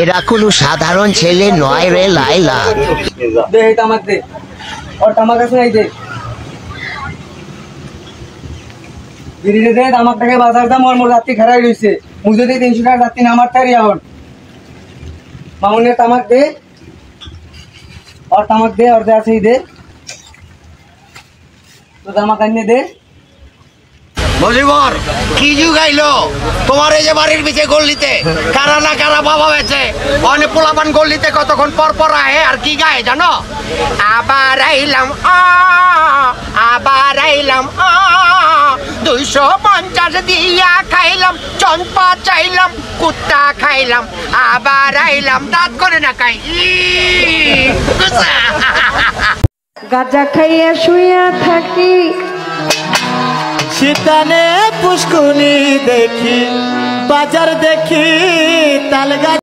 এরা কোনো সাধারণ ছেলে নয় রে লাইলা। দে এই তামাক দে, ওর তামাক আছে এই দে, বিড়ি দে, তামাকটাকে বাজার দাম ওর মোর রাত্রি খারাই রয়েছে, মুই যদি 300 টাকা রাত্রি নামার তারি এখন মামুনের তামাক দে, ওর তামাক দে, ওর দে আছে এই দে, তো তামাক আনিয়ে দে। মজিবর কি যুগাইলো তোমার এই যে বাড়ির পিছে গল্লিতে কারা না কারা বাবা বেছে অনেক পোলাপান গল্লিতে কতক্ষণ পর পর আহে আর কি গায়ে জানো? আবার আইলাম আবার আইলাম 250 দিয়া খাইলাম, চম্পা চাইলাম, কুত্তা খাইলাম, আবার আইলাম দাঁত করে না খাই। গাঁজা খাইয়া শুইয়া থাকি, শীতানে পুষ্কুনি দেখি, বাজার দেখি, তালগা